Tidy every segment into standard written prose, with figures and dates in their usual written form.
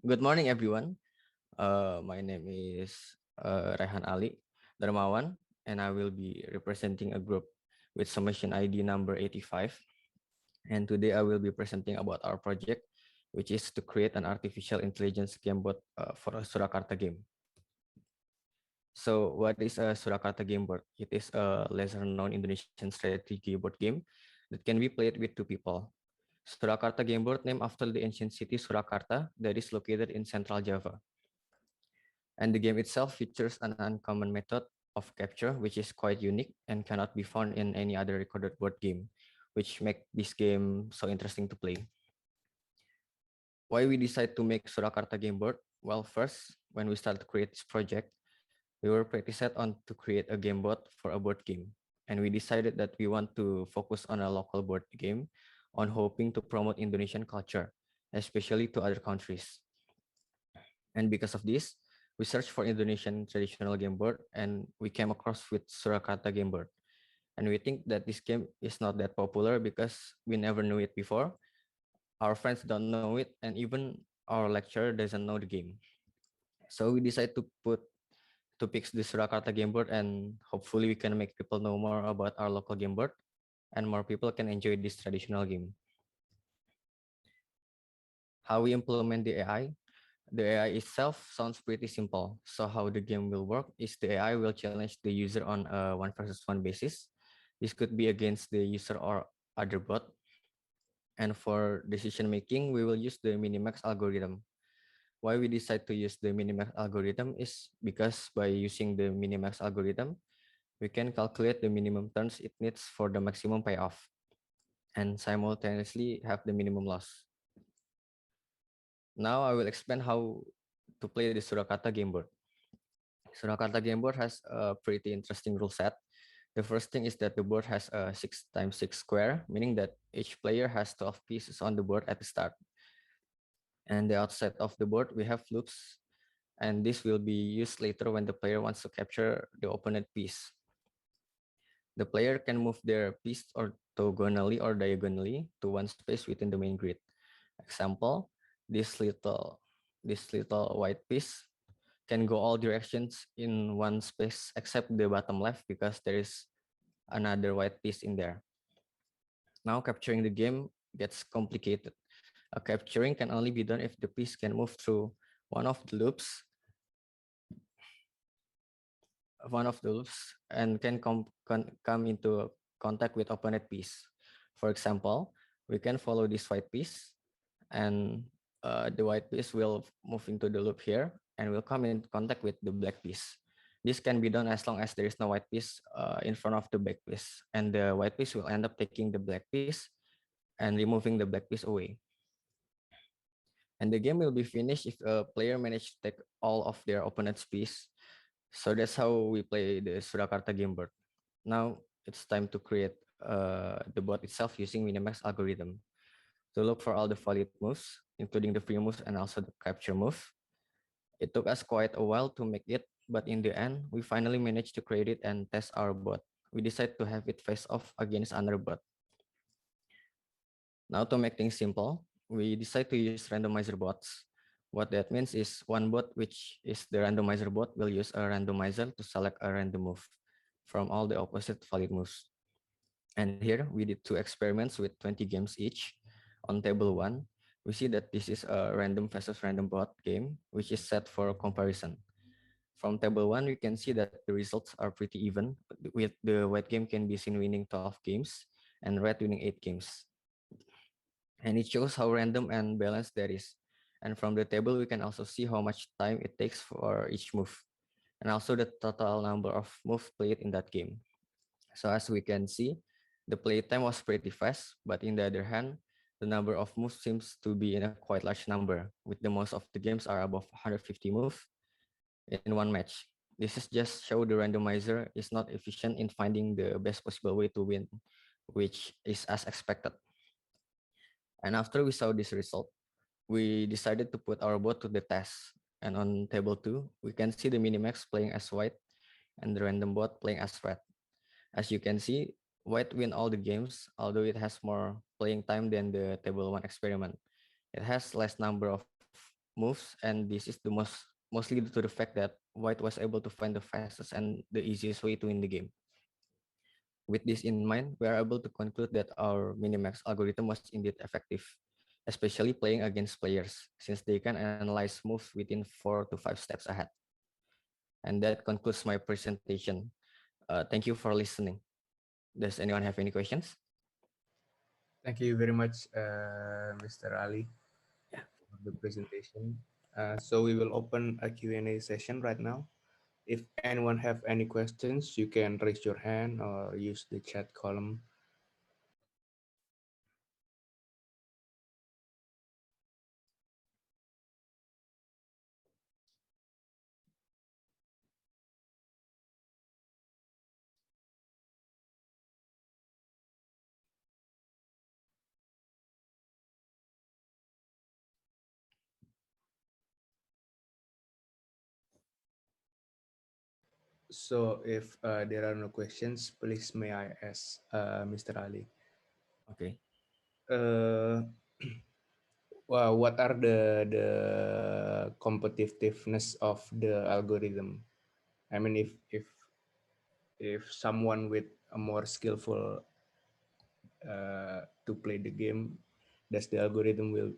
Good morning, everyone. My name is Rehan Ali Darmawan, and I will be representing a group with submission ID number 85. And today I will be presenting about our project, which is to create an artificial intelligence game bot for a Surakarta game. So, what is a Surakarta game board? It is a lesser-known Indonesian strategy board game that can be played with two people. Surakarta game board named after the ancient city Surakarta that is located in central Java. And the game itself features an uncommon method of capture, which is quite unique and cannot be found in any other recorded board game, which make this game so interesting to play. Why we decide to make Surakarta game board? Well, first, when we start to create this project, we were pretty set on to create a game board for a board game. And we decided that we want to focus on a local board game on hoping to promote Indonesian culture, especially to other countries. And because of this, we searched for Indonesian traditional game board and we came across with Surakarta game board. And we think that this game is not that popular because we never knew it before. Our friends don't know it, and even our lecturer doesn't know the game. So we decided to pick the Surakarta game board, and hopefully we can make people know more about our local game board and more people can enjoy this traditional game. How we implement the AI? The AI itself sounds pretty simple. So how the game will work is the AI will challenge the user on a one versus one basis. This could be against the user or other bot. And for decision making, we will use the Minimax algorithm. Why we decide to use the Minimax algorithm is because by using the Minimax algorithm, we can calculate the minimum turns it needs for the maximum payoff and simultaneously have the minimum loss. Now I will explain how to play the Surakarta game board. Surakarta game board has a pretty interesting rule set. The first thing is that the board has a 6x6 square, meaning that each player has 12 pieces on the board at the start. And the outside of the board, we have loops, and this will be used later when the player wants to capture the opponent piece. The player can move their piece orthogonally or diagonally to one space within the main grid. Example, this little white piece can go all directions in one space except the bottom left because there is another white piece in there. Now capturing the game gets complicated. Capturing can only be done if the piece can move through one of the loops, one of the loops, and come into contact with opponent piece. For example, we can follow this white piece, and the white piece will move into the loop here and will come in contact with the black piece. This can be done as long as there is no white piece in front of the black piece, and the white piece will end up taking the black piece and removing the black piece away. And the game will be finished if a player managed to take all of their opponent's piece. So that's how we play the Surakarta game board. Now it's time to create the bot itself using Minimax algorithm to look for all the valid moves, including the free moves and also the capture move. It took us quite a while to make it, but in the end, we finally managed to create it and test our bot. We decided to have it face off against another bot. Now to make things simple, we decide to use randomizer bots. What that means is one bot, which is the randomizer bot, will use a randomizer to select a random move from all the opposite valid moves. And here we did two experiments with 20 games each. On table one, we see that this is a random versus random bot game, which is set for comparison. From table one, we can see that the results are pretty even, with the white game can be seen winning 12 games and red winning 8 games. And it shows how random and balanced that is. And from the table, we can also see how much time it takes for each move, and also the total number of moves played in that game. So as we can see, the play time was pretty fast, but in the other hand, the number of moves seems to be in a quite large number, with the most of the games are above 150 moves in one match. This is just show the randomizer is not efficient in finding the best possible way to win, which is as expected. And after we saw this result, we decided to put our bot to the test. And on table 2, we can see the Minimax playing as white and the random bot playing as red. As you can see, white win all the games, although it has more playing time than the table 1 experiment. It has less number of moves moves, and this is the mostly due to the fact that White was able to find the fastest and the easiest way to win the game. With this in mind, we are able to conclude that our Minimax algorithm was indeed effective, especially playing against players, since they can analyze moves within 4 to 5 steps ahead. And that concludes my presentation. Thank you for listening. Does anyone have any questions? Thank you very much, Mr. Ali, Yeah. for the presentation. So we will open a Q&A session right now. If anyone have any questions, you can raise your hand or use the chat column. So if there are no questions, please may I ask Mr. Ali, Okay. uh, what are the competitiveness of the algorithm? I mean, if someone with a more skillful to play the game, does the algorithm will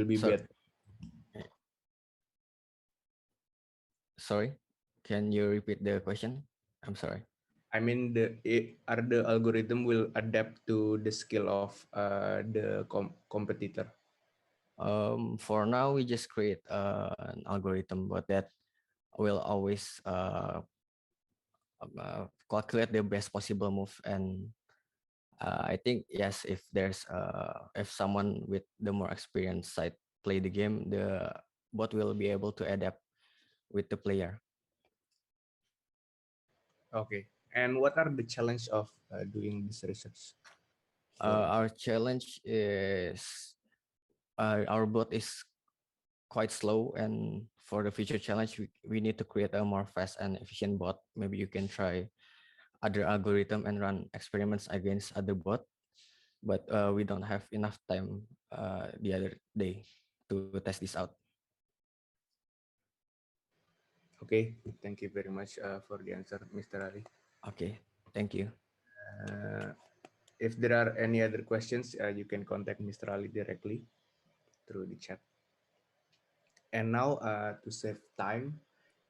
be So, better? sorry, can you repeat the question? I'm sorry. I mean, are the algorithm will adapt to the skill of the competitor? For now, we just create an algorithm, but that will always calculate the best possible move. And I think yes, if someone with the more experienced side play the game, the bot will be able to adapt with the player. Okay. And what are the challenge of doing this research for? Our challenge is our bot is quite slow, and for the future challenge, we need to create a more fast and efficient bot. Maybe you can try other algorithm and run experiments against other bot, but we don't have enough time the other day to test this out. Okay. Thank you very much for the answer, Mr. Ali. Okay, thank you. Uh, if there are any other questions, you can contact Mr. Ali directly through the chat. And now, to save time,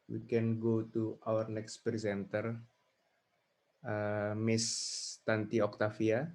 we can go to our next presenter, Miss Tanti Octavia.